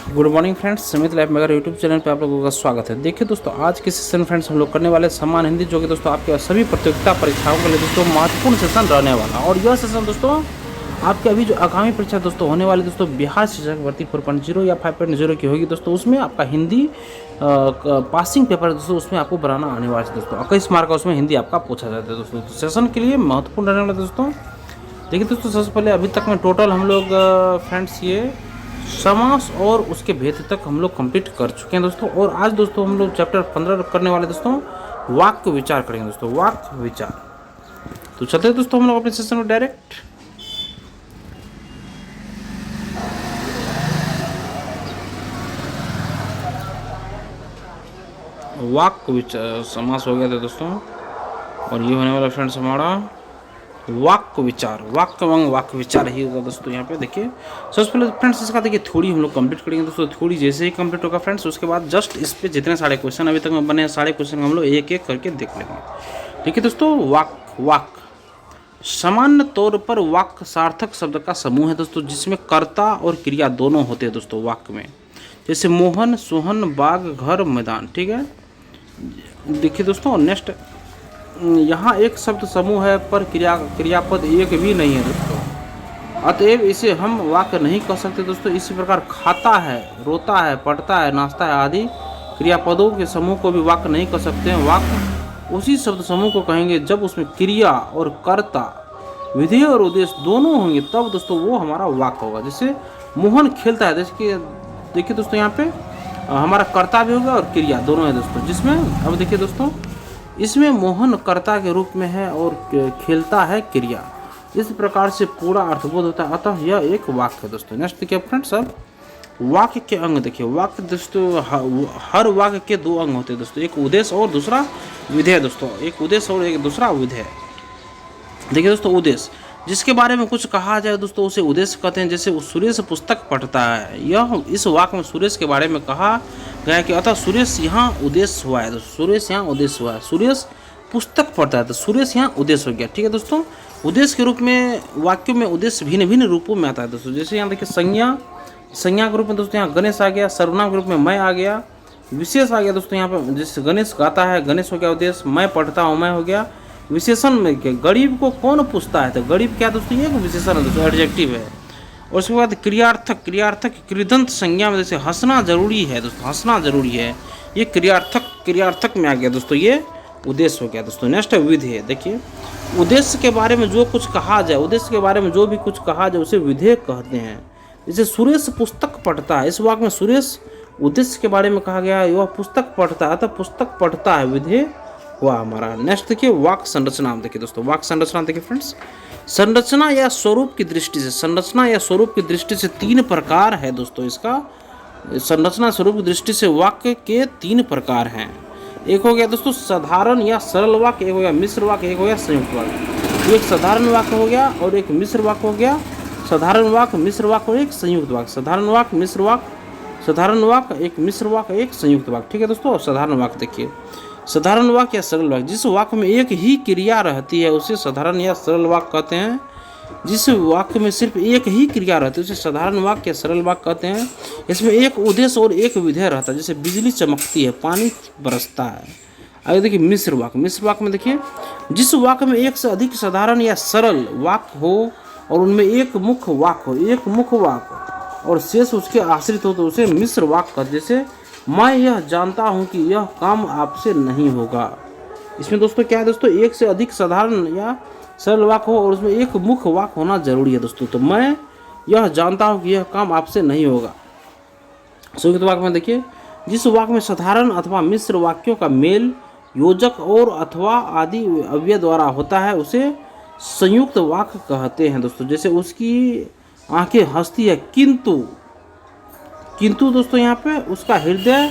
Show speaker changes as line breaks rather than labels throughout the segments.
Good morning friends, समित life mega YouTube channel पे आप लोगों का स्वागत है। देखिए दोस्तों, आज के सेशन फ्रेंड्स हम लोग करने वाले समान हिंदी, जो कि दोस्तों आपके सभी प्रतियोगिता परीक्षाओं के लिए दोस्तों महत्वपूर्ण सेशन रहने वाला। और यह सेशन दोस्तों आपके अभी जो आगामी परीक्षा दोस्तों होने वाली दोस्तों बिहार शिक्षक भर्ती 4.0 या 5.0 की होगी दोस्तों, उसमें आपका हिंदी पासिंग पेपर दोस्तों उसमें आपको बनाना अनिवार्य है दोस्तों। 21 मार्क का उसमें हिंदी आपका पूछा जाता है दोस्तों। सेशन के लिए महत्वपूर्ण रहने वाला दोस्तों। देखिए दोस्तों, सबसे पहले अभी तक में टोटल हम लोग फ्रेंड्स ये समास और उसके भेद तक हम लोग कंप्लीट कर चुके हैं दोस्तों। और आज दोस्तों हम लोग चैप्टर 15 करने वाले दोस्तों वाक्य विचार करेंगे दोस्तों, वाक्य विचार। तो चलते हैं दोस्तों हम लोग अपने सेशन में डायरेक्ट। वाक्य विचार समास हो गया था दोस्तों, और ये होने वाला फ्रेंड्स हमारा वाक्य विचार। वाक्य एवं वाक्य विचार ही होगा दोस्तों। यहाँ पे देखिए सबसे पहले फ्रेंड्स इसका देखिए थ्योरी हम लोग कंप्लीट करेंगे दोस्तों। थ्योरी जैसे ही कंप्लीट होगा फ्रेंड्स, उसके बाद जस्ट इस पे जितने सारे क्वेश्चन अभी तक में बने हैं, सारे क्वेश्चन हम लोग एक एक करके देख लेंगे। ठीक है दोस्तों। वाक्य सामान्य तौर पर वाक्य सार्थक शब्द का समूह है दोस्तों, जिसमें कर्ता और क्रिया दोनों होते हैं दोस्तों वाक्य में। जैसे मोहन, सोहन, बाग, घर, मैदान। ठीक है, देखिए दोस्तों नेक्स्ट, यहाँ एक शब्द समूह है पर क्रियापद एक भी नहीं है दोस्तों, अतएव इसे हम वाक्य नहीं कह सकते दोस्तों। इसी प्रकार खाता है, रोता है, पढ़ता है, नाचता है आदि क्रियापदों के समूह को भी वाक्य नहीं कह सकते हैं। वाक्य उसी शब्द समूह को कहेंगे जब उसमें क्रिया और कर्ता, विधेय और उद्देश्य दोनों होंगे, तब दोस्तों वो हमारा वाक्य होगा। जैसे मोहन खेलता है, जैसे देखिए दोस्तों यहाँ पे हमारा कर्ता भी होगा और क्रिया दोनों है दोस्तों। जिसमें अब देखिए दोस्तों, इसमें मोहन कर्ता के रूप में है और खेलता है क्रिया। इस प्रकार से पूरा अर्थबोध होता है, अतः यह एक वाक्य है दोस्तों। नेक्स्ट देखिए फ्रेंड्स, अब वाक्य के अंग देखिए। वाक्य दोस्तों हर वाक्य के दो अंग होते हैं दोस्तों, एक उद्देश्य और दूसरा विधेय दोस्तों। एक उद्देश्य और एक दूसरा विधेय। देखिए दोस्तों, उद्देश्य जिसके बारे में कुछ कहा जाए दोस्तों उसे उद्देश्य कहते हैं। जैसे सुरेश पुस्तक पढ़ता है, यह इस वाक्य में सुरेश के बारे में कहा गया कि अतः सुरेश यहाँ उद्देश्य हुआ है दोस्तों। सुरेश यहाँ उद्देश्य हुआ है। सुरेश पुस्तक पढ़ता है तो सुरेश यहाँ उद्देश्य हो गया। ठीक है दोस्तों। उद्देश्य के रूप में वाक्यों में उद्देश्य भिन्न भिन्न रूपों में आता है दोस्तों। जैसे यहाँ देखिए संज्ञा के रूप में दोस्तों यहाँ गणेश आ गया, सर्वनाम के रूप में मैं आ गया, विशेष आ गया दोस्तों यहाँ पर। जैसे गणेश गाता है, गणेश हो गया उद्देश्य, मैं पढ़ता हूँ, मैं हो गया विशेषण में। क्या गरीब को कौन पूछता है, तो गरीब क्या दोस्तों ये विशेषण है दोस्तों, एडजेक्टिव है। और उसके बाद क्रियार्थक कृदंत संज्ञा में जैसे हंसना जरूरी है दोस्तों, हंसना जरूरी है, ये क्रियार्थक में आ गया दोस्तों, ये उद्देश्य हो गया दोस्तों। नेक्स्ट है विधेय। देखिए उद्देश्य के बारे में जो कुछ कहा जाए, उद्देश्य के बारे में जो भी कुछ कहा जाए उसे विधेय कहते हैं। जैसे सुरेश पुस्तक पढ़ता है, इस वाक्य में सुरेश उद्देश्य के बारे में कहा गया है, वह पुस्तक पढ़ता है, अतः पुस्तक पढ़ता है विधेय हुआ हमारा। नेक्स्ट देखिए वाक्य संरचना। देखिए दोस्तों वाक्य संरचना देखिए फ्रेंड्स, संरचना या स्वरूप की दृष्टि से, संरचना या स्वरूप की दृष्टि से तीन प्रकार है दोस्तों। इसका संरचना स्वरूप की दृष्टि से वाक्य के तीन प्रकार हैं। एक हो गया दोस्तों साधारण या सरल वाक्य, एक हो गया मिश्र वाक्य, एक हो गया संयुक्त वाक्य। एक साधारण वाक्य हो गया और एक मिश्र वाक्य हो गया। साधारण वाक्य, मिश्र वाक्य और एक संयुक्त वाक्य। साधारण वाक्य, मिश्र वाक्य, साधारण वाक्य, एक मिश्र वाक्य, एक संयुक्त वाक्य। ठीक है दोस्तों। साधारण वाक्य देखिए, साधारण वाक्य या सरल वाक्य, जिस वाक्य में एक ही क्रिया रहती है उसे साधारण या सरल वाक्य कहते हैं। जिस वाक्य में सिर्फ एक ही क्रिया रहती है उसे साधारण वाक्य या सरल वाक्य कहते हैं। इसमें एक उद्देश्य और एक विधेय रहता है, जैसे बिजली चमकती है, पानी बरसता है। आगे देखिए मिश्र वाक्य। मिश्र वाक्य में देखिए जिस वाक्य में एक से अधिक साधारण या सरल वाक्य हो और उनमें एक मुख्य वाक्य हो, एक मुख्य वाक्य और शेष उसके आश्रित हो, तो उसे मिश्र वाक्य कहते हैं। जैसे मैं यह जानता हूं कि यह काम आपसे नहीं होगा। इसमें दोस्तों क्या है दोस्तों, एक से अधिक साधारण या सरल वाक्य हो और उसमें एक मुख्य वाक्य होना जरूरी है दोस्तों। तो मैं यह जानता हूं कि यह काम आपसे नहीं होगा। संयुक्त वाक्य में देखिए जिस वाक्य में साधारण अथवा मिश्र वाक्यों का मेल योजक और अथवा आदि अव्यय द्वारा होता है उसे संयुक्त वाक्य कहते हैं दोस्तों। जैसे उसकी आंखें हंसती है किंतु दोस्तों यहाँ पे उसका हृदय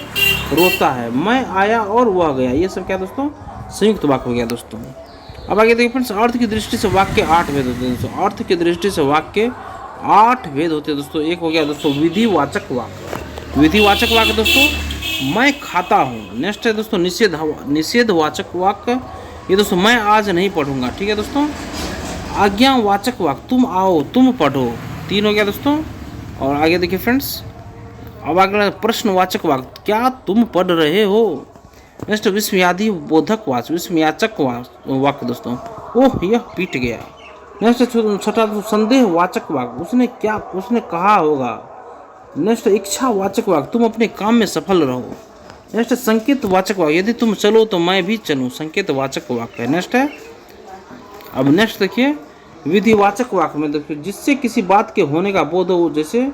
रोता है। मैं आया और वह गया, ये सब क्या दोस्तों संयुक्त वाक्य हो गया दोस्तों। अब आगे देखिए फ्रेंड्स, अर्थ की दृष्टि से वाक्य के 8 भेद होते हैं दोस्तों। अर्थ की दृष्टि से वाक्य के 8 भेद होते हैं दोस्तों। एक हो गया दोस्तों विधिवाचक वाक्य। विधिवाचक वाक्य दोस्तों मैं खाता हूँ। नेक्स्ट है दोस्तों निषेधवाचक वाक्य, ये दोस्तों मैं आज नहीं पढ़ूंगा। ठीक है दोस्तों। आज्ञावाचक वाक्य तुम आओ, तुम पढ़ो। 3 हो गया दोस्तों। और आगे देखिए फ्रेंड्स, अब अगला प्रश्नवाचक वाक्य, क्या तुम पढ़ रहे हो। नेक्स्ट विस्मयादि बोधक वाक्य, विस्मयाचक वाक्य दोस्तों, ओह यह पीट गया। नेक्स्ट छठा संदेहवाचक वाक्य, उसने कहा होगा। नेक्स्ट इच्छावाचक वाक्य, तुम अपने काम में सफल रहो। नेक्स्ट संकेतवाचक वाक्य, यदि तुम चलो तो मैं भी चलूँ, संकेतवाचक वाक्य है। नेक्स्ट है, अब नेक्स्ट देखिए विधिवाचक वाक्य में देखिए, जिससे किसी बात के होने का बोध हो, जैसे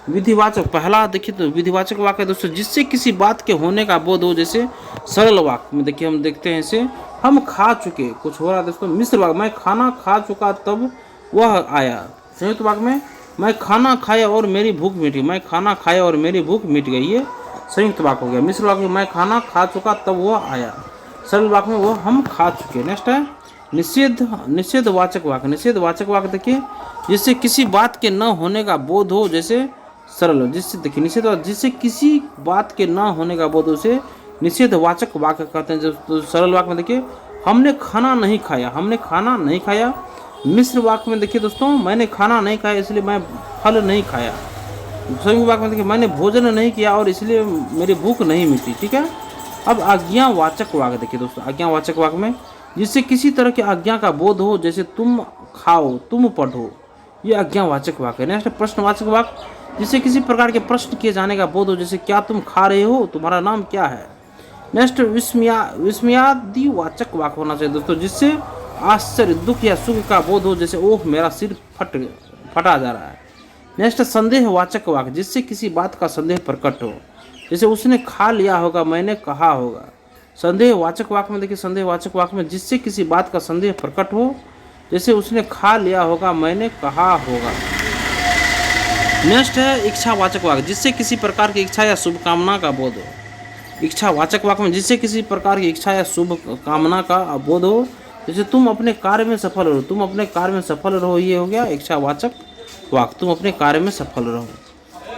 विधिवाचक, पहला देखिए तो विधिवाचक वाक्य दोस्तों, जिससे किसी बात के होने का बोध हो। जैसे सरल वाक्य में देखिए हम देखते हैं इसे, हम खा चुके, कुछ हो रहा है दोस्तों। मिश्र वाक्य, मैं खाना खा चुका तब वह आया। संयुक्त वाक्य में, मैं खाना खाया और मेरी भूख मिट गई, मैं खाना खाया और मेरी भूख मिट गई, ये संयुक्त वाक्य हो गया। मिश्र वाक्य में, मैं खाना खा चुका तब वह आया। सरल वाक्य में, वो हम खा चुके। नेक्स्ट है निषेधवाचक वाक्य, निषेधवाचक वाक्य देखिए, जिससे किसी बात के न होने का बोध हो। जैसे सरल, जिससे देखिए निषेध, जिससे किसी बात के न होने का बोध हो, उसे निषेधवाचक वाक्य कहते हैं। जो सरल वाक्य में देखिए, हमने खाना नहीं खाया, हमने खाना नहीं खाया। मिश्र वाक्य में देखिए दोस्तों, मैंने खाना नहीं खाया इसलिए मैं फल नहीं खाया। संयुक्त वाक्य में देखिए, मैंने भोजन नहीं किया और इसलिए मेरी भूख नहीं मिटी। ठीक है। अब आज्ञावाचक वाक्य देखिए दोस्तों, आज्ञावाचक वाक्य में, जिससे किसी तरह की आज्ञा का बोध हो। जैसे तुम खाओ, तुम पढ़ो, ये आज्ञावाचक वाक्य है। नेक्स्ट प्रश्नवाचक वाक्य, जिससे किसी प्रकार के प्रश्न किए जाने का बोध हो। जैसे क्या तुम खा रहे हो, तुम्हारा नाम क्या है। नेक्स्ट विस्मयादिवाचक वाक्य होना चाहिए दोस्तों, जिससे आश्चर्य, दुख या सुख का बोध हो। जैसे ओह मेरा सिर फटा जा रहा है। नेक्स्ट संदेहवाचक वाक्य, जिससे किसी बात का संदेह प्रकट हो। जैसे उसने खा लिया होगा, मैंने कहा होगा। संदेहवाचक वाक्य में देखिए, संदेहवाचक वाक्य में, जिससे किसी बात का संदेह प्रकट हो। जैसे उसने खा लिया होगा, मैंने कहा होगा। नेक्स्ट है इच्छावाचक वाक्य, जिससे किसी प्रकार की इच्छा या शुभकामना का बोध हो। इच्छावाचक वाक्य में, जिससे किसी प्रकार की इच्छा या शुभ कामना का बोध हो। जैसे तुम अपने कार्य में सफल रहो, तुम अपने कार्य में सफल रहो, ये हो गया इच्छावाचक वाक्य, तुम अपने कार्य में सफल रहो।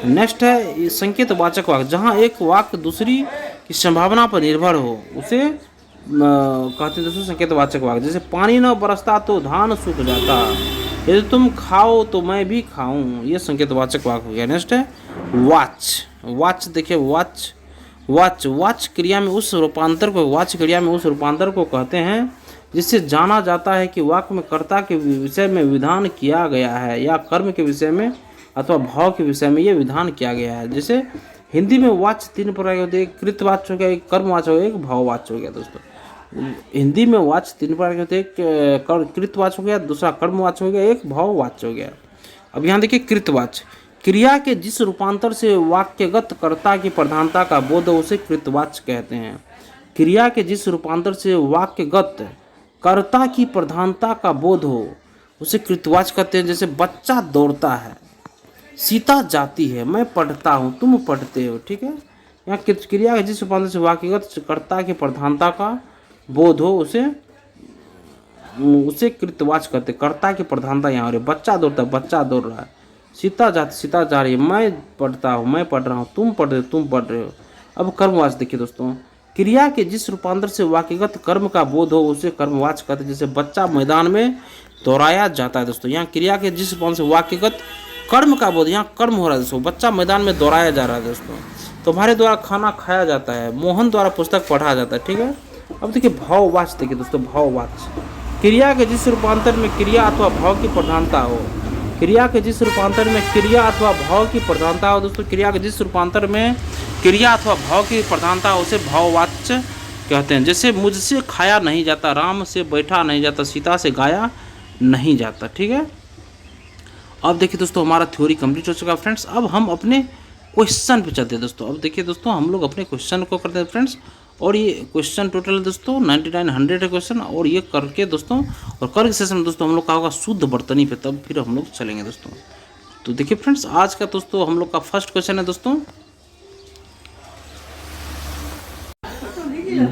नेक्स्ट है संकेतवाचक वाक्य, जहाँ एक वाक्य दूसरी की संभावना पर निर्भर हो, उसे कहते हैं दोस्तों संकेतवाचक वाक्य। जैसे पानी न बरसता तो धान सूख जाता, यदि तुम खाओ तो मैं भी खाऊं, ये संकेतवाचक वाक्य हो गया। नेक्स्ट है वाच, वाच देखिए, वाच क्रिया में उस रूपांतर को, वाच क्रिया में उस रूपांतर को कहते हैं जिससे जाना जाता है कि वाक्य में कर्ता के विषय में विधान किया गया है या कर्म के विषय में अथवा भाव के विषय में ये विधान किया गया है। जैसे हिंदी में वाच तीन प्रकार के होते हैं, एक कृतवाच्य हो गया, एक कर्मवाच्य हो गया, एक भाववाच्य हो गया। दोस्तों हिंदी में वाच तीन प्रकार के होते हैं, एक कृतवाच्य हो गया, दूसरा कर्मवाच्य हो गया, एक भाववाच्य हो गया। अब यहाँ देखिए कृतवाच्य, क्रिया के जिस रूपांतर से वाक्यगत कर्ता की प्रधानता का बोध हो उसे कृतवाच्य कहते हैं। क्रिया के जिस रूपांतर से वाक्यगत कर्ता की प्रधानता का बोध हो उसे कृतवाच्य कहते हैं। जैसे बच्चा दौड़ता है, सीता जाती है, मैं पढ़ता हूँ, तुम पढ़ते हो। ठीक है। यहाँ क्रिया के जिस रूपांतर से वाक्यगत कर्ता की प्रधानता का बोध हो उसे कृतवाच्य कहते हैं। कर्ता की प्रधानता यहाँ हो रही है, बच्चा दौड़ता है, बच्चा दौड़ रहा है, सीता जा रही है, मैं पढ़ता हूँ, मैं पढ़ रहा हूँ, तुम पढ़ रहे हो, तुम पढ़ रहे हो। अब कर्मवाच्य देखिए दोस्तों, क्रिया के जिस रूपांतर से वाक्यगत कर्म का बोध हो उसे कर्मवाच्य कहते हैं। जैसे बच्चा मैदान में दौड़ाया जाता है। दोस्तों यहाँ क्रिया के जिस रूपांतर से वाक्यगत कर्म का बोध, यहाँ कर्म हो रहा है दोस्तों, बच्चा मैदान में दौड़ाया जा रहा है। दोस्तों तुम्हारे द्वारा खाना खाया जाता है, मोहन द्वारा पुस्तक पढ़ा जाता है। ठीक है। अब देखिए भाववाच्य देखिए दोस्तों, भाववाच्य, क्रिया के जिस रूपांतर में क्रिया अथवा भाव की प्रधानता हो, क्रिया के जिस रूपांतर में क्रिया अथवा भाव की प्रधानता हो। दोस्तों क्रिया के जिस रूपांतर में क्रिया अथवा भाव की प्रधानता हो उसे भाववाच्य कहते हैं। जैसे मुझसे खाया नहीं जाता, राम से बैठा नहीं जाता, सीता से गाया नहीं जाता। ठीक है। अब देखिए दोस्तों हमारा थ्योरी कंप्लीट हो चुका है फ्रेंड्स। अब हम अपने क्वेश्चन पे चलते हैं दोस्तों। अब देखिए दोस्तों हम लोग अपने क्वेश्चन को करते हैं फ्रेंड्स, और ये क्वेश्चन टोटल है दोस्तों 9900 है क्वेश्चन। और ये करके दोस्तों और कल के सेशन में दोस्तों हम लोग का होगा शुद्ध बर्तनी पे, तब फिर हम लोग चलेंगे दोस्तों। तो देखिए फ्रेंड्स आज का दोस्तों हम लोग का फर्स्ट क्वेश्चन है दोस्तों।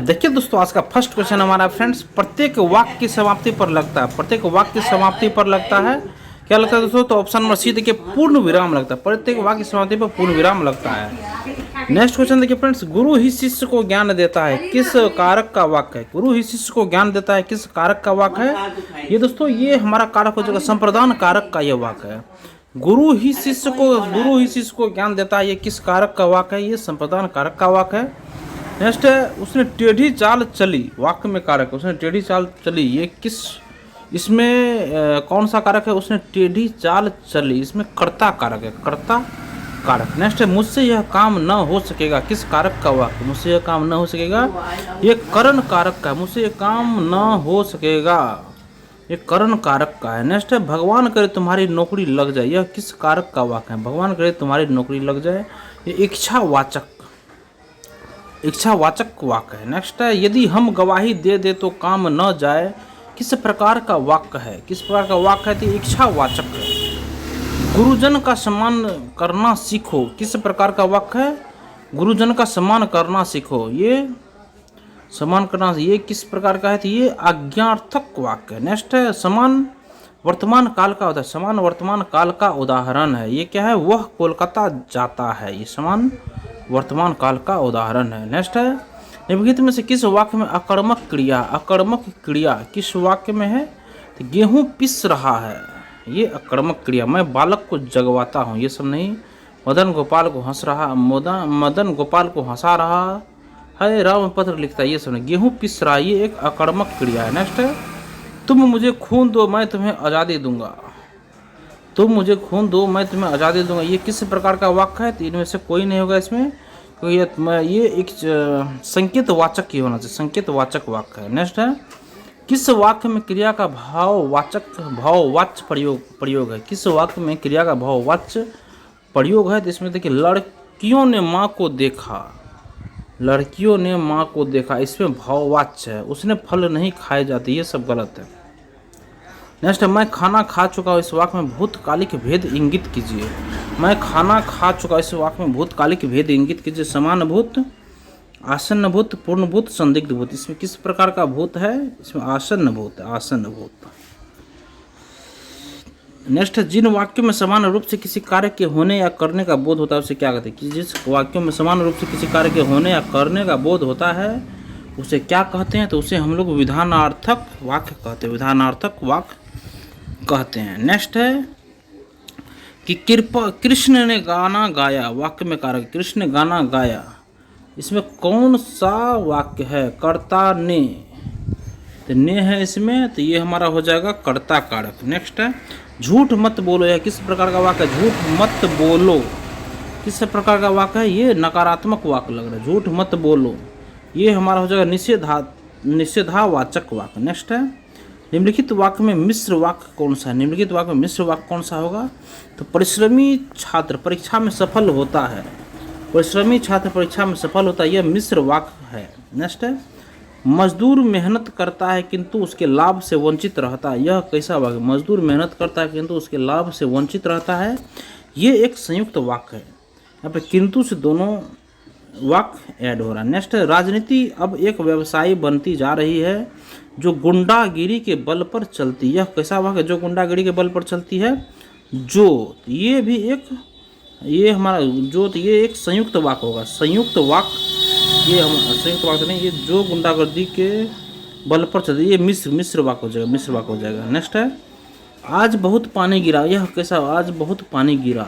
देखिए दोस्तों आज का फर्स्ट क्वेश्चन हमारा फ्रेंड्स, प्रत्येक वाक्य की समाप्ति पर लगता है, प्रत्येक वाक्य की समाप्ति पर लगता है, क्या लगता है दोस्तों? तो ऑप्शन नंबर सी देखिए पूर्ण विराम लगता है, प्रत्येक वाक्य की समाप्ति पर पूर्ण विराम लगता है। नेक्स्ट क्वेश्चन देखिए फ्रेंड्स, गुरु ही शिष्य को ज्ञान देता है, किस कारक का वाक्य है? गुरु ही शिष्य को ज्ञान देता है, किस कारक का वाक्य है? ये दोस्तों ये हमारा कारक हो जाएगा संप्रदान कारक का यह वाक्य है। गुरु ही शिष्य को ज्ञान देता है। ये किस कारक का वाक्य है? ये संप्रदान कारक का वाक्य है। नेक्स्ट है, उसने टेढ़ी चाल चली, वाक्य में कारक, उसने टेढ़ी चाल चली, ये किस, इसमें कौन सा कारक है? उसने टेढ़ी चाल चली, इसमें कर्ता कारक है, कर्ता कारक। नेक्स्ट है, मुझसे यह काम न हो सकेगा, किस कारक का वाक्य? मुझसे यह काम न हो सकेगा, ये करण कारक का है, मुझसे यह काम न हो सकेगा, ये करण कारक का है। नेक्स्ट है, भगवान करे तुम्हारी नौकरी लग जाए, यह किस कारक का वाक्य है? भगवान करे तुम्हारी नौकरी लग जाए, ये इच्छावाचक वाक्य है। नेक्स्ट है, यदि हम गवाही दे दे तो काम न जाए, किस प्रकार का वाक्य है? किस प्रकार का वाक्य है? तो इच्छावाचक है। गुरुजन का सम्मान करना सीखो, किस प्रकार का वाक्य है? गुरुजन का सम्मान करना सीखो, ये सम्मान करना, ये किस प्रकार का है? तो ये आज्ञार्थक वाक्य है। नेक्स्ट है, समान वर्तमान काल का होता है, समान वर्तमान काल का उदाहरण है, ये क्या है? वह कोलकाता जाता है, ये समान वर्तमान काल का उदाहरण है। नेक्स्ट है, निम्नलिखित में से किस वाक्य में अकर्मक क्रिया किस वाक्य में है? तो गेहूं पिस रहा है, ये अकर्मक क्रिया। मैं बालक को जगवाता हूँ, ये सब नहीं। मदन गोपाल को हंसा रहा है, राम पत्र लिखता है, ये सब नहीं। गेहूं पिस रहा, ये एक अकर्मक क्रिया है। नेक्स्ट है, तुम मुझे खून दो मैं तुम्हें आज़ादी दूंगा, तुम मुझे खून दो मैं तुम्हें आज़ादी दूंगा, ये किस प्रकार का वाक्य है? तो इनमें से कोई नहीं होगा इसमें, क्योंकि ये एक संकेत वाचक ही होना चाहिए, संकेत वाचक वाक्य है। नेक्स्ट है, किस वाक्य में क्रिया का भाववाच्य प्रयोग है? किस वाक्य में क्रिया का भाववाच्य प्रयोग है? तो इसमें देखिए, लड़कियों ने माँ को देखा, इसमें भाववाच्य है। उसने फल नहीं खाए जाते, ये सब गलत है। नेक्स्ट है, मैं खाना खा चुका हूँ, इस वाक्य में भूतकालिक भेद इंगित कीजिए। मैं खाना खा चुका, इस वाक्य में भूतकालिक भेद इंगित कीजिए। समान भूत, आसन्न भूत, पूर्ण भूत, संदिग्ध भूत, इसमें किस प्रकार का भूत है? इसमें आसन्न भूत है, आसन्न भूत। नेक्स्ट है, जिन वाक्यों में समान रूप से किसी कार्य के होने या करने का बोध होता है उसे क्या कहते हैं? कि जिस वाक्यों में समान रूप से किसी कार्य के होने या करने का बोध होता है उसे क्या कहते हैं? तो उसे हम लोग विधानार्थक वाक्य कहते हैं, विधानार्थक वाक्य कहते हैं। नेक्स्ट है कि कृष्ण ने गाना गाया, वाक्य में कारक, कृष्ण ने गाना गाया, इसमें कौन सा वाक्य है? कर्ता ने, तो ने है इसमें, तो ये हमारा हो जाएगा कर्ता कारक। नेक्स्ट है, झूठ मत बोलो, यह किस प्रकार का वाक्य है? झूठ मत बोलो किस प्रकार का वाक्य है? ये नकारात्मक वाक्य लग रहा है, झूठ मत बोलो, ये हमारा हो जाएगा निषेधावाचक वाक्य। नेक्स्ट है, निम्नलिखित वाक्य में मिश्र वाक्य कौन सा है? निम्नलिखित वाक्य में मिश्र वाक्य कौन सा होगा? तो परिश्रमी छात्र परीक्षा में सफल होता है, परिश्रमी छात्र परीक्षा में सफल होता है, यह मिश्र वाक्य है। नेक्स्ट है, मजदूर मेहनत करता है किंतु उसके लाभ से वंचित रहता है, यह कैसा वाक्य? मजदूर मेहनत करता है किंतु उसके लाभ से वंचित रहता है, ये एक संयुक्त वाक्य है। यहाँ पे किंतु से दोनों वाक्य ऐड हो रहा है। नेक्स्ट है, राजनीति अब एक व्यवसायी बनती जा रही है जो गुंडागिरी के बल पर चलती, यह कैसा वाक्य? जो गुंडागिरी के बल पर चलती है, जो, ये भी एक, ये हमारा जो, तो ये एक संयुक्त वाक्य होगा, संयुक्त वाक्य, ये हम संयुक्त वाक्य नहीं, ये जो गुंडागर्दी के बल पर चलती, ये मिश्र वाक्य हो जाएगा, मिश्र वाक्य हो जाएगा। नेक्स्ट है, आज बहुत पानी गिरा, यह कैसा? आज बहुत पानी गिरा,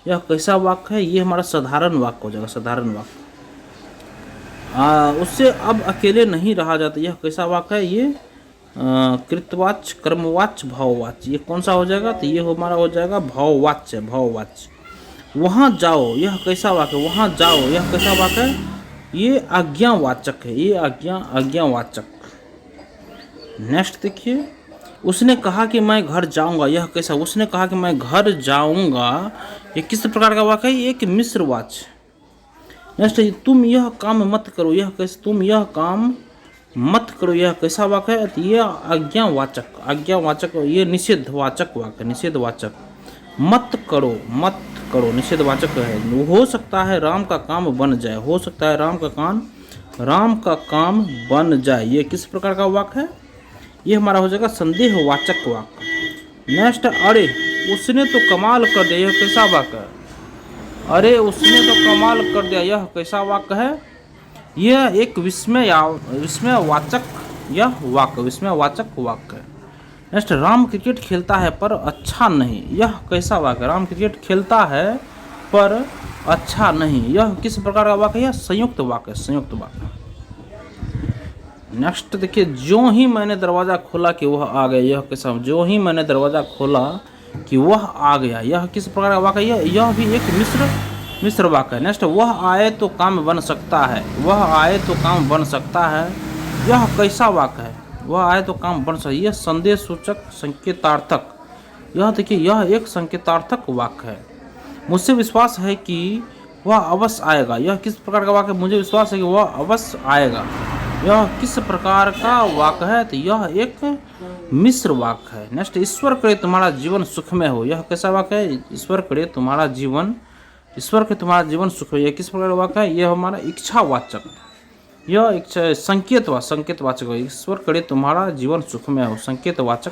यह कैसा वाक्य है? ये हमारा साधारण वाक्य हो जाएगा, साधारण वाक्य। उससे अब अकेले नहीं रहा जाता, यह कैसा वाक्य है? ये कृतवाच्य, कर्मवाच्य, भाववाच्य, ये कौन सा हो जाएगा? तो ये हमारा हो जाएगा भाववाच्य, भाववाच्य। वहाँ जाओ, यह कैसा वाक्य? वहाँ जाओ, यह कैसा वाक्य है? ये आज्ञावाचक है, ये आज्ञावाचक। नेक्स्ट देखिए, उसने कहा कि मैं घर जाऊंगा, यह कैसा? उसने कहा कि मैं घर जाऊंगा, ये किस प्रकार का वाक्य है? ये एक मिश्र वाच्य। नेक्स्ट, तुम यह काम मत करो, यह कैसे? तुम यह काम मत करो, यह कैसा वाक्य है? तो ये आज्ञावाचक, ये निषेधवाचक वाक्य, निषेधवाचक। मत करो निषेधवाचक है। हो सकता है राम का काम बन जाए, हो सकता है राम का काम बन जाए, ये किस प्रकार का वाक्य है? ये हमारा हो जाएगा संदेहवाचक वाक्य। नेक्स्ट, अरे उसने तो कमाल कर दिया, यह कैसा वाक्य है? अरे उसने तो कमाल कर दिया, यह कैसा वाक्य है? यह एक विस्मयवाचक वाक्य है। नेक्स्ट, राम क्रिकेट खेलता है पर अच्छा नहीं, यह कैसा वाक्य है? राम क्रिकेट खेलता है पर अच्छा नहीं, यह किस प्रकार का वाक्य है? यह संयुक्त वाक्य, संयुक्त वाक्य। नेक्स्ट देखिए, जो ही मैंने दरवाजा खोला कि वह आ गया, यह कैसा? जो ही मैंने दरवाजा खोला कि वह आ गया, यह किस प्रकार का वाक्य है? यह भी एक मिश्र वाक्य है। नेक्स्ट, वह आए तो काम बन सकता है, वह आए तो काम बन सकता है, यह कैसा वाक्य है? वह आए तो काम बन सकता है, यह संदेश सूचक संकेतार्थक, यह देखिए यह एक संकेतार्थक वाक्य है। मुझसे विश्वास है कि वह अवश्य आएगा, यह किस प्रकार का वाक्य है? मुझे विश्वास है कि वह अवश्य आएगा, यह किस प्रकार का वाक्य है? तो यह एक मिश्र वाक्य है। नेक्स्ट, ईश्वर करे तुम्हारा जीवन सुखमय हो, यह कैसा वाक्य है? ईश्वर करे तुम्हारा जीवन, ईश्वर के तुम्हारा जीवन सुखमय, यह किस प्रकार का वाक्य है? यह हमारा इच्छावाचक, यह एक संकेतवाचक है। ईश्वर करे तुम्हारा जीवन सुखमय हो, संकेतवाचक।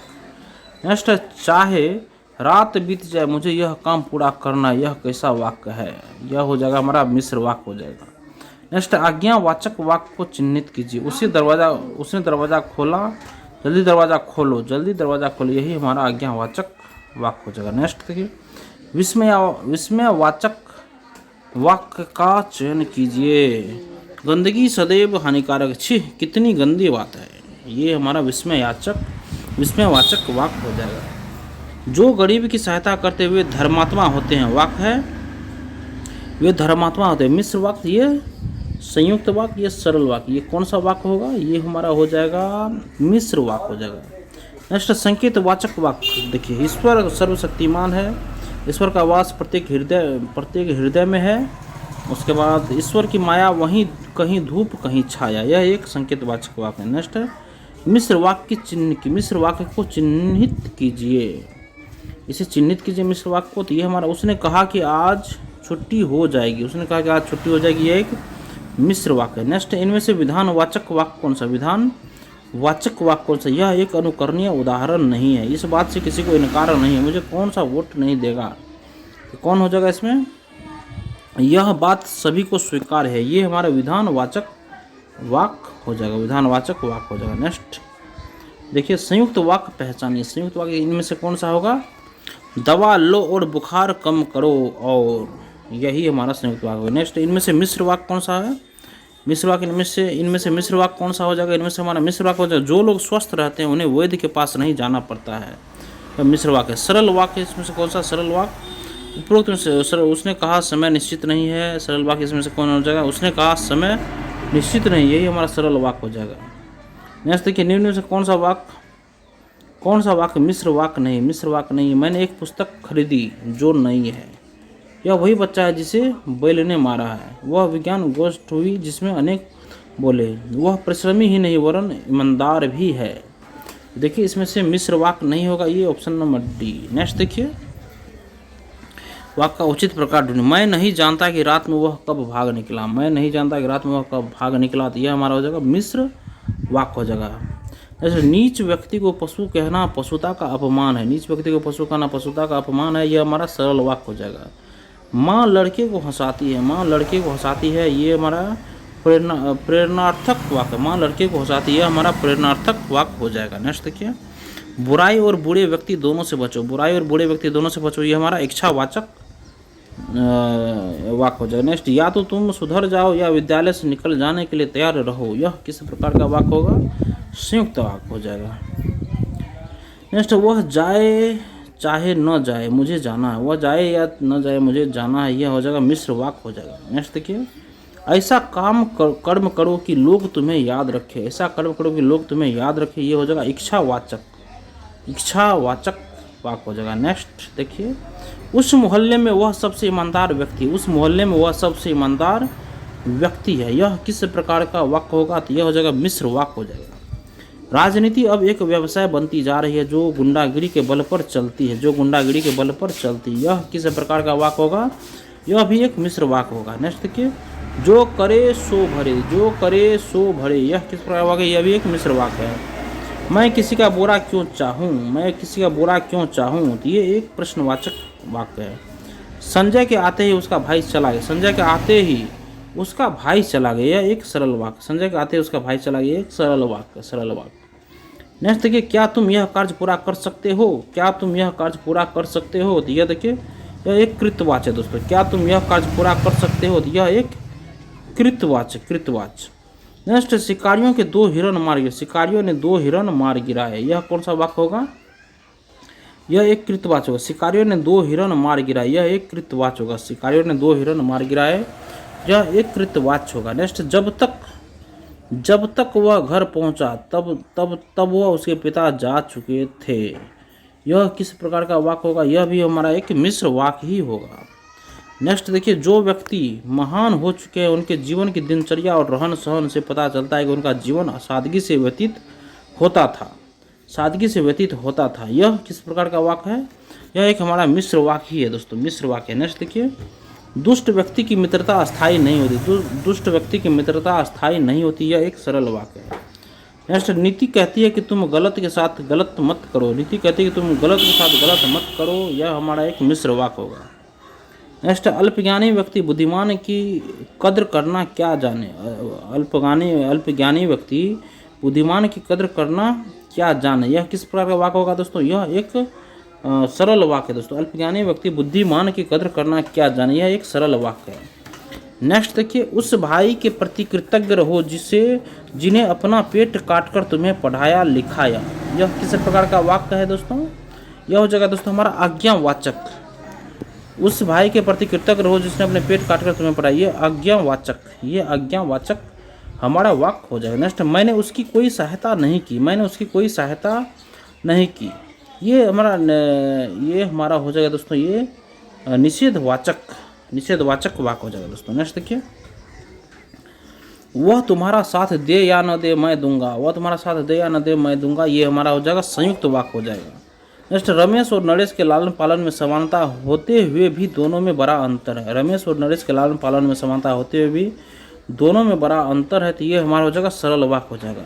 नेक्स्ट, चाहे रात बीत जाए मुझे यह काम पूरा करना, यह कैसा वाक्य है? यह हो जाएगा हमारा मिश्र वाक्य हो जाएगा। नेक्स्ट, आज्ञावाचक वाक्य को चिन्हित कीजिए। उसने दरवाजा खोला, जल्दी दरवाजा खोलो, जल्दी दरवाजा खोलो, यही हमारा आज्ञावाचक वाक्य हो जाएगा। नेक्स्ट देखिए, विस्मयवाचक वाक्य का चयन कीजिए। गंदगी सदैव हानिकारक, छी कितनी गंदी बात है, ये हमारा विस्मयवाचक वाक्य हो जाएगा। जो गरीब की सहायता करते हुए धर्मात्मा होते हैं, वाक्य है वे धर्मात्मा होते हैं, मिश्र वाक्य, ये संयुक्त वाक्य, ये सरल वाक्य, ये कौन सा वाक्य होगा? ये हमारा हो जाएगा मिश्र वाक्य हो जाएगा। नेक्स्ट, संकेतवाचक वाक्य देखिए, ईश्वर सर्वशक्तिमान है, ईश्वर का वास प्रत्येक हृदय में है। उसके बाद ईश्वर की माया वहीं कहीं धूप कहीं छाया, यह एक संकेतवाचक वाक्य है। नेक्स्ट, मिश्र वाक्य को चिन्हित कीजिए, इसे चिन्हित कीजिए मिश्र वाक्य को। तो ये हमारा, उसने कहा कि आज छुट्टी हो जाएगी, उसने कहा कि आज छुट्टी हो जाएगी, यह एक मिश्र वाक्य है। नेक्स्ट, इनमें से विधानवाचक वाक्य कौन सा? विधानवाचक वाक्य कौन सा? यह एक अनुकरणीय उदाहरण नहीं है, इस बात से किसी को इनकार नहीं है, मुझे कौन सा वोट नहीं देगा, तो कौन हो जाएगा इसमें? यह बात सभी को स्वीकार है, ये हमारा विधानवाचक वाक्य हो जाएगा, विधानवाचक वाक्य हो जाएगा। नेक्स्ट देखिए, संयुक्त वाक्य पहचानिए। संयुक्त वाक्य इनमें से कौन सा होगा? दवा लो और बुखार कम करो, और यही हमारा संयुक्त वाक्य होगा। नेक्स्ट, इनमें से मिश्र वाक्य कौन सा है? मिश्र वाक्य इनमें से मिश्र वाक्य कौन सा हो जाएगा? इनमें से हमारा मिश्र वाक्य हो जाएगा, जो लोग स्वस्थ रहते हैं उन्हें वैद्य के पास नहीं जाना पड़ता है, तो मिश्र वाक्य। सरल वाक्य इसमें से कौन सा? सरल वाक्य उपरोक्त में से उसने कहा समय निश्चित नहीं है, सरल वाक्य इसमें से कौन हो जाएगा? उसने कहा समय निश्चित नहीं, यही हमारा सरल वाक्य हो जाएगा। नेक्स्ट देखिए, निम्न में से कौन सा वाक्य मिश्र वाक्य नहीं? मिश्र वाक्य नहीं है। मैंने एक पुस्तक खरीदी जो नहीं है, यह वही बच्चा है जिसे बैल ने मारा है। वह विज्ञान गोष्ठ हुई जिसमें अनेक बोले। वह परिश्रमी ही नहीं वरन ईमानदार भी है। देखिए, इसमें से मिश्र वाक्य नहीं होगा, ये ऑप्शन नंबर डी। नेक्स्ट देखिए, वाक्य का उचित प्रकार ढूंढिए। मैं नहीं जानता कि रात में वह कब भाग निकला, मैं नहीं जानता कि रात में वह कब भाग निकला, तो यह हमारा हो जाएगा मिश्र वाक्य हो जाएगा। जैसे नीच व्यक्ति को पशु कहना पशुता का अपमान है, नीच व्यक्ति को पशु कहना पशुता का अपमान है, यह हमारा सरल वाक्य हो जाएगा। माँ लड़के को हंसाती है, माँ लड़के को हंसाती है, ये हमारा प्रेरणार्थक वाक्य, माँ लड़के को हंसाती है, हमारा प्रेरणार्थक वाक्य हो जाएगा। नेक्स्ट देखिए, बुराई और बुरे व्यक्ति दोनों से बचो, बुराई और बुरे व्यक्ति दोनों से बचो, ये हमारा इच्छावाचक वाक्य हो जाएगा। नेक्स्ट, या तो तुम सुधर जाओ या विद्यालय से निकल जाने के लिए तैयार रहो, यह किस प्रकार का वाक्य होगा? संयुक्त वाक्य हो जाएगा। नेक्स्ट, वह जाए चाहे न जाए मुझे जाना है, वह जाए या न जाए मुझे जाना है, यह हो जाएगा मिश्र वाक्य हो जाएगा। नेक्स्ट देखिए, ऐसा कर्म करो कि लोग तुम्हें याद रखें, ऐसा कर्म करो कि लोग तुम्हें याद रखें, यह हो जाएगा इच्छावाचक वाक्य हो जाएगा। नेक्स्ट देखिए, उस मोहल्ले में वह सबसे ईमानदार व्यक्ति, उस मोहल्ले में वह सबसे ईमानदार व्यक्ति है, यह किस प्रकार का वाक्य होगा? तो यह हो जाएगा मिश्र वाक्य हो जाएगा। राजनीति अब एक व्यवसाय बनती जा रही है जो गुंडागिरी के बल पर चलती है, जो गुंडागिरी के बल पर चलती है, यह किस प्रकार का वाक्य होगा? यह भी एक मिश्र वाक्य होगा। नेक्स्ट देखिए, जो करे सो भरे, जो करे सो भरे, यह किस प्रकार का वाक्य? यह भी एक मिश्र वाक्य है। मैं किसी का बुरा क्यों चाहूँ, मैं किसी का बुरा क्यों चाहूँ, तो ये एक प्रश्नवाचक वाक्य है। संजय के आते ही उसका भाई चला गया, संजय के आते ही उसका भाई चला गया, यह एक सरल वाक्य। संजय के आते ही उसका भाई चला गया, एक सरल वाक्य। नेक्स्ट देखिए, क्या तुम यह कार्य पूरा कर सकते हो, क्या तुम यह कार्य पूरा कर सकते हो, तो यह देखिए यह एक कृतवाच्य है दोस्तों, क्या तुम यह कार्य पूरा कर सकते हो, तो यह एक कृतवाच्य, कृतवाच्य। नेक्स्ट, शिकारियों के 2 हिरण मार गिरे, शिकारियों ने 2 हिरण मार गिराए, यह कौन सा वाक्य होगा, यह एक कृतवाच्य होगा। शिकारियों ने 2 हिरण मार गिराए, यह एक कृतवाच्य होगा। शिकारियों ने 2 हिरण मार गिराए, यह एक कृतवाच्य होगा। नेक्स्ट, जब तक वह घर पहुंचा तब तब तब वह उसके पिता जा चुके थे, यह किस प्रकार का वाक्य होगा, यह भी हमारा एक मिश्र वाक्य ही होगा। नेक्स्ट देखिए, जो व्यक्ति महान हो चुके हैं उनके जीवन की दिनचर्या और रहन सहन से पता चलता है कि उनका जीवन सादगी से व्यतीत होता था, सादगी से व्यतीत होता था, यह किस प्रकार का वाक्य है, यह एक हमारा मिश्र वाक्य ही है दोस्तों, मिश्र वाक्य है। नेक्स्ट देखिए, दुष्ट व्यक्ति की मित्रता अस्थायी नहीं होती, दुष्ट व्यक्ति की मित्रता अस्थायी नहीं होती, यह एक सरल वाक्य है। नेक्स्ट, नीति कहती है कि तुम गलत के साथ गलत मत करो, नीति कहती है कि तुम गलत के साथ गलत मत करो, यह हमारा एक मिश्र वाक्य होगा। नेक्स्ट, अल्पज्ञानी व्यक्ति बुद्धिमान की कद्र करना क्या जाने, अल्पज्ञानी व्यक्ति बुद्धिमान की कद्र करना क्या जाने, यह किस प्रकार का वाक्य होगा दोस्तों, यह एक सरल वाक्य है दोस्तों। अल्पज्ञानी व्यक्ति बुद्धिमान की कद्र करना क्या जाने, यह एक सरल वाक्य है। नेक्स्ट देखिए, उस भाई के प्रति कृतज्ञ रहो जिन्हें अपना पेट काटकर तुम्हें पढ़ाया लिखाया, यह किस प्रकार का वाक्य है दोस्तों, यह हो जाएगा दोस्तों हमारा आज्ञावाचक। उस भाई के प्रति कृतज्ञ रहो जिसने अपने पेट काटकर तुम्हें पढ़ाया, ये आज्ञावाचक, ये आज्ञावाचक हमारा वाक्य हो जाएगा। नेक्स्ट, मैंने उसकी कोई सहायता नहीं की, मैंने उसकी कोई सहायता नहीं की, ये हमारा हो जाएगा दोस्तों, ये निषेधवाचक वाक्य हो जाएगा दोस्तों। नेक्स्ट देखिए, वह तुम्हारा साथ दे या न दे मैं दूंगा, वह तुम्हारा साथ दे या न दे मैं दूंगा, ये हमारा हो जाएगा संयुक्त वाक्य हो जाएगा। नेक्स्ट, रमेश और नरेश के लालन पालन में समानता होते हुए भी दोनों में बड़ा अंतर है, रमेश और नरेश के लालन पालन में समानता होते हुए भी दोनों में बड़ा अंतर है, तो ये हमारा हो जाएगा सरल वाक्य हो जाएगा।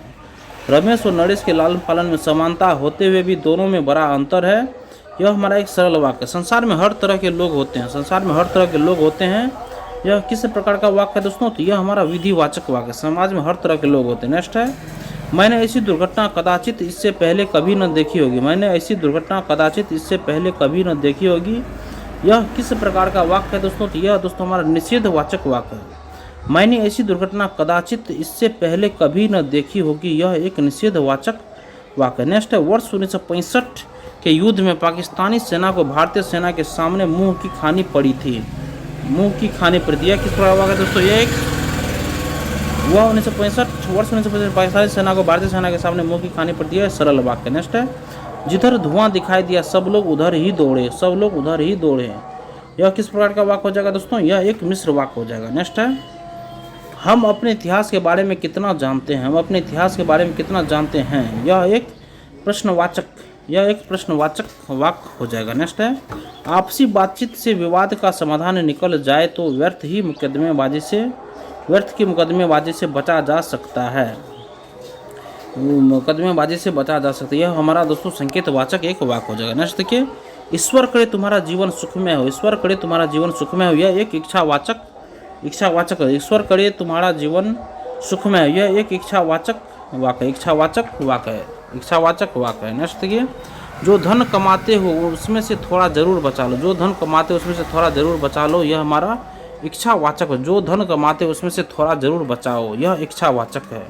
रमेश और नरेश के लालन पालन में समानता होते हुए भी दोनों में बड़ा अंतर है, यह हमारा एक सरल वाक्य। संसार में हर तरह के लोग होते हैं, संसार में हर तरह के लोग होते हैं, यह किस प्रकार का वाक्य है दोस्तों, तो यह हमारा विधिवाचक वाक्य, समाज में हर तरह के लोग होते हैं। नेक्स्ट है, मैंने ऐसी दुर्घटना कदाचित इससे पहले कभी न देखी होगी, मैंने ऐसी दुर्घटना कदाचित इससे पहले कभी न देखी होगी, यह किस प्रकार का वाक्य है दोस्तों, तो यह दोस्तों हमारा निषेधवाचक वाक्य है। मैंने ऐसी दुर्घटना कदाचित इससे पहले कभी न देखी होगी, यह एक निषेधवाचक वाक्य। नेक्स्ट है, वर्ष 1965 के युद्ध में पाकिस्तानी सेना को भारतीय सेना के सामने मुंह की खानी पड़ी थी, मुंह की खानी पड़ी थी, यह किस प्रकार का वाक्य है दोस्तों, यह एक वह 1965 पाकिस्तानी सेना को भारतीय सेना के सामने मुंह की खानी पड़ती है, सरल वाक्य। नेक्स्ट है, जिधर धुआं दिखाई दिया सब लोग उधर ही दौड़े, सब लोग उधर ही दौड़े, यह किस प्रकार का वाक्य हो जाएगा दोस्तों, यह एक मिश्र वाक्य हो जाएगा। नेक्स्ट है, हम अपने इतिहास के बारे में कितना जानते हैं, हम अपने इतिहास के बारे में कितना जानते हैं, यह एक प्रश्नवाचक, यह एक प्रश्नवाचक वाक्य हो जाएगा। नेक्स्ट है, आपसी बातचीत से विवाद का समाधान निकल जाए तो व्यर्थ की मुकदमेबाजी से बचा जा सकता है, मुकदमेबाजी से बचा जा सकता है, यह हमारा दोस्तों संकेतवाचक एक वाक्य हो जाएगा। नेक्स्ट देखिए, ईश्वर करे तुम्हारा जीवन सुखमय हो, ईश्वर करे तुम्हारा जीवन सुखमय हो, यह एक इच्छावाचक है, ईश्वर करे तुम्हारा जीवन सुखमय हो, यह एक इच्छावाचक वाक्य है। नेक्स्ट देखिए, जो धन कमाते हो उसमें से थोड़ा जरूर बचा लो, जो धन कमाते हो उसमें से थोड़ा जरूर बचा लो, यह हमारा इच्छावाचक है, जो धन कमाते हो उसमें से थोड़ा जरूर बचाओ, यह इच्छावाचक है।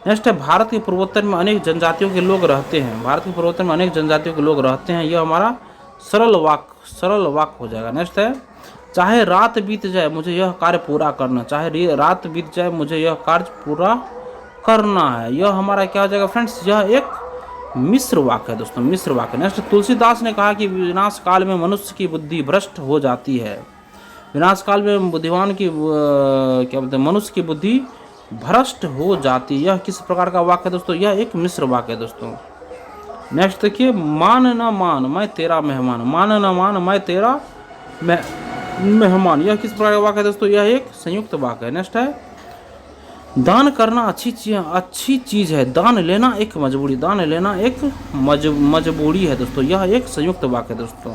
नेक्स्ट है, भारत के पूर्वोत्तर में अनेक जनजातियों के लोग रहते हैं, भारत के पूर्वोत्तर में अनेक जनजातियों के लोग रहते हैं, यह हमारा सरल वाक्य हो जाएगा। नेक्स्ट है, चाहे रात बीत जाए मुझे यह कार्य पूरा करना, चाहे रात बीत जाए मुझे यह कार्य पूरा करना है, यह हमारा क्या हो जाएगा फ्रेंड्स, यह एक मिश्र वाक्य है दोस्तों, मिश्र वाक्य। नेक्स्ट, तुलसीदास ने कहा कि विनाश काल में मनुष्य की बुद्धि भ्रष्ट हो जाती है, विनाश काल में बुद्धिमान की क्या बोलते हैं, मनुष्य की बुद्धि भ्रष्ट हो जाती है, यह किस प्रकार का वाक्य है दोस्तों, यह एक मिश्र वाक्य है दोस्तों। नेक्स्ट देखिए, मान न मान मैं तेरा मेहमान, मान न मान मैं तेरा मेहमान, यह किस प्रकार का वाक्य है दोस्तों, यह एक संयुक्त वाक्य है। नेक्स्ट है, दान करना अच्छी चीज है, दान लेना एक मजबूरी, दान लेना एक मजबूरी है दोस्तों, यह एक संयुक्त वाक्य है दोस्तों।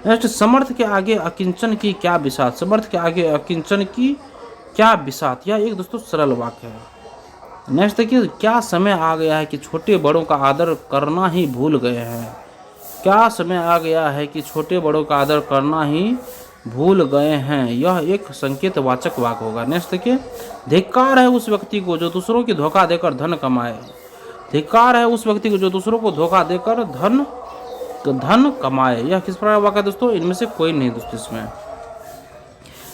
नेक्स्ट, समर्थ के आगे अकिंचन की क्या बिसात, समर्थ के आगे अकिंचन की क्या बिसात, यह एक दोस्तों सरल वाक्य है। नेक्स्ट देखिए, क्या समय आ गया है कि छोटे बड़ों का आदर करना ही भूल गए हैं। क्या समय आ गया है कि छोटे बड़ों का आदर करना ही भूल गए हैं, यह एक संकेत वाचक वाक्य होगा। नेक्स्ट देखिए, धिक्कार है उस व्यक्ति को जो दूसरों की धोखा देकर धन कमाए। धिक्कार है उस व्यक्ति को जो दूसरों को धोखा देकर धन कमाए। यह किस प्रकार वाक्य है दोस्तों, इनमें से कोई नहीं दोस्तों इसमें।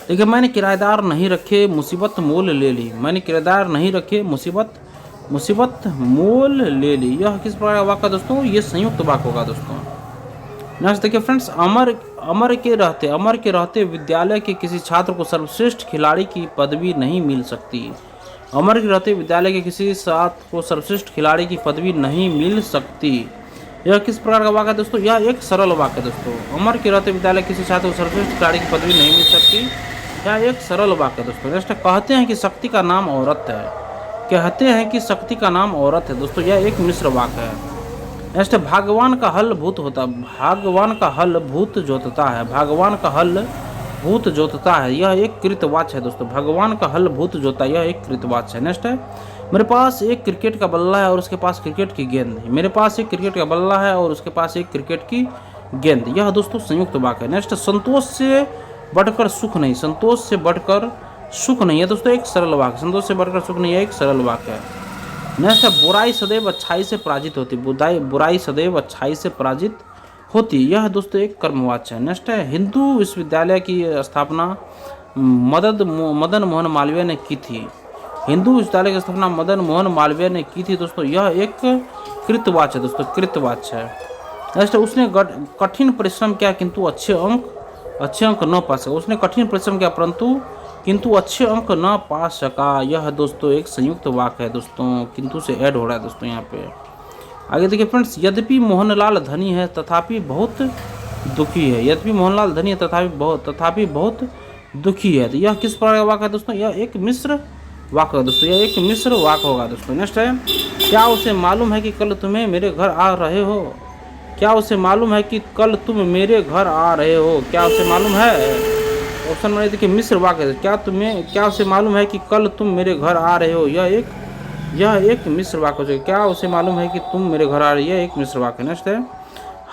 देखिए, मैंने किराएदार नहीं रखे मुसीबत मोल ले ली। मैंने किराएदार नहीं रखे मुसीबत मोल ले ली। यह किस प्रकार का वाक्य दोस्तों, ये संयुक्त वाक्य होगा दोस्तों। नेक्स्ट देखिए फ्रेंड्स, अमर के रहते विद्यालय के किसी छात्र को सर्वश्रेष्ठ खिलाड़ी की पदवी नहीं मिल सकती। अमर के रहते विद्यालय के किसी छात्र को सर्वश्रेष्ठ खिलाड़ी की पदवी नहीं मिल सकती। यह किस प्रकार का वाक्य है दोस्तों, यह एक सरल वाक्य है दोस्तों। अमर के रहते विद्यालय किसी छात्र को सर्वश्रेष्ठ खिलाड़ी की पदवी नहीं मिल सकती, यह एक सरल वाक्य है दोस्तों। नेक्स्ट, कहते हैं कि शक्ति का नाम औरत है। कहते हैं कि शक्ति का नाम औरत है दोस्तों, यह एक मिश्र वाक्य है। नेक्स्ट, भगवान का हल भूत जोतता है। भगवान का हल भूत जोतता है, यह एक कृतवाच्य है दोस्तों। भगवान का हल भूत जोता, यह एक कृतवाच्य है। नेक्स्ट है, मेरे पास एक क्रिकेट का बल्ला है और उसके पास क्रिकेट की गेंद है। मेरे पास एक क्रिकेट का बल्ला है और उसके पास एक क्रिकेट की गेंद, यह दोस्तों संयुक्त वाक्य है। नेक्स्ट, संतोष से बढ़कर सुख नहीं। संतोष से बढ़कर सुख नहीं है दोस्तों, एक सरल वाक्य। संतोष से बढ़कर सुख नहीं है, एक सरल वाक्य है। नेक्स्ट है, बुराई सदैव अच्छाई से पराजित होती। बुराई सदैव अच्छाई से पराजित होती, यह दोस्तों एक कर्मवाच्य है। नेक्स्ट है, हिंदू विश्वविद्यालय की स्थापना मदन मोहन मालवीय ने की थी। हिंदू विश्वविद्यालय की स्थापना मदन मोहन मालवीय ने की थी दोस्तों, यह एक कृतवाच्य है दोस्तों, कृतवाच्य है। नेक्स्ट, उसने कठिन परिश्रम किया किंतु अच्छे अंक न पा सका। उसने कठिन परिश्रम किया परंतु किंतु अच्छे अंक न पा सका, यह दोस्तों एक संयुक्त वाक्य है दोस्तों। किंतु से ऐड हो रहा है दोस्तों यहाँ पे। आगे देखिए फ्रेंड्स, यद्यपि मोहनलाल धनी है तथापि बहुत दुखी है। यद्यपि मोहनलाल धनी है तथापि बहुत दुखी है, तो यह किस प्रकार का वाक्य है दोस्तों, यह एक मिश्र वाक्य है दोस्तों, यह एक मिश्र वाक्य होगा दोस्तों। नेक्स्ट है, क्या उसे मालूम है कि कल तुम्हें मेरे घर आ रहे हो। क्या उसे मालूम है कि कल तुम मेरे घर आ रहे हो, क्या उसे मालूम है। ऑप्शन में देखिए मिश्र वाक्य है, क्या उसे मालूम है कि कल तुम मेरे घर आ रहे हो, यह एक मिश्र वाक्य है। क्या उसे मालूम है कि तुम मेरे घर आ रहे हो, यह एक मिश्र वाक्य। नेक्स्ट है,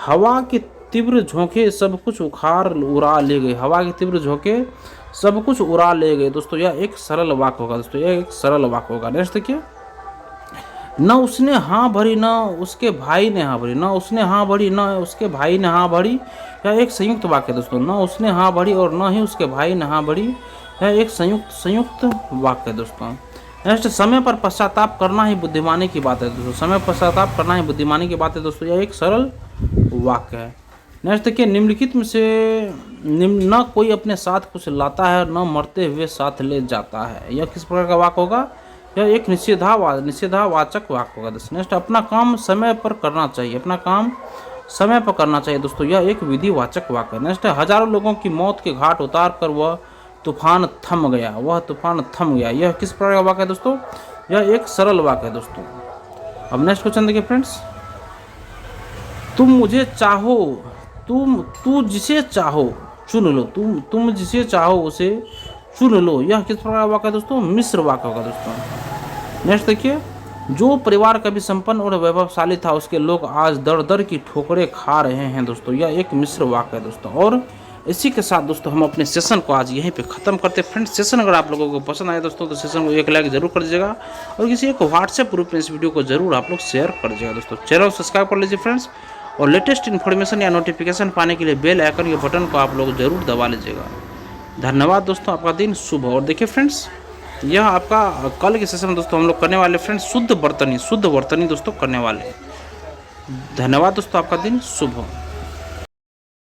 हवा के तीव्र झोंके सब कुछ उड़ा ले गए। हवा के तीव्र झोंके सब कुछ उड़ा ले गए दोस्तों, यह एक सरल वाक्य होगा दोस्तों, यह एक सरल वाक्य होगा। नेक्स्ट देखिए, न उसने हाँ भरी न उसके भाई ने हाँ भरी। न उसने हाँ भरी न उसके भाई ने हाँ भरी, यह एक संयुक्त वाक्य है दोस्तों। न उसने हाँ भरी और न ही उसके भाई ने हाँ भरी, यह एक संयुक्त वाक्य है दोस्तों। नेक्स्ट, समय पर पश्चाताप करना ही बुद्धिमानी की बात है दोस्तों। समय पर पश्चाताप करना ही बुद्धिमानी की बात है दोस्तों, यह एक सरल वाक्य है। नेक्स्ट देखिए, निम्नलिखित में से न कोई अपने साथ कुछ लाता है न मरते हुए साथ ले जाता है, यह किस प्रकार का वाक्य होगा, यह एक निषेधावाचक वाक्य होगा दोस्तों। नेक्स्ट, अपना काम समय पर करना चाहिए। अपना काम समय पर करना चाहिए दोस्तों, यह एक विधिवाचक वाक्य है। नेक्स्ट, हजारों लोगों की मौत के घाट उतार कर वह तूफान थम गया, यह किस प्रकार का वाक्य है दोस्तों, यह एक सरल वाक्य है दोस्तों। अब नेक्स्ट क्वेश्चन देखिए फ्रेंड्स, तुम मुझे चाहो, तू जिसे चाहो चुन लो। तुम जिसे चाहो उसे चुन लो, यह किस प्रकार का वाक्य है दोस्तों, मिश्र वाक्य होगा दोस्तों। नेक्स्ट देखिए, जो परिवार कभी संपन्न और वैभवशाली था उसके लोग आज दर दर की ठोकरें खा रहे हैं दोस्तों, यह एक मिश्र वाक्य है दोस्तों। और इसी के साथ दोस्तों हम अपने सेशन को आज यहीं पे ख़त्म करते हैं फ्रेंड्स। सेशन अगर आप लोगों को पसंद आए दोस्तों तो सेशन को एक लाइक जरूर कर दीजिएगा और किसी एक व्हाट्सएप ग्रुप में इस वीडियो को जरूर आप लोग शेयर कर दीजिएगा दोस्तों। चैनल को सब्सक्राइब कर लीजिए फ्रेंड्स, और लेटेस्ट इन्फॉर्मेशन या नोटिफिकेशन पाने के लिए बेल आइकन के बटन को आप लोग जरूर दबा लीजिएगा। धन्यवाद दोस्तों, आपका दिन शुभ हो। और देखिए फ्रेंड्स, यह आपका कल के सेशन में दोस्तों हम लोग करने वाले फ्रेंड्स शुद्ध वर्तनी दोस्तों करने वाले। धन्यवाद दोस्तों, आपका दिन शुभ हो।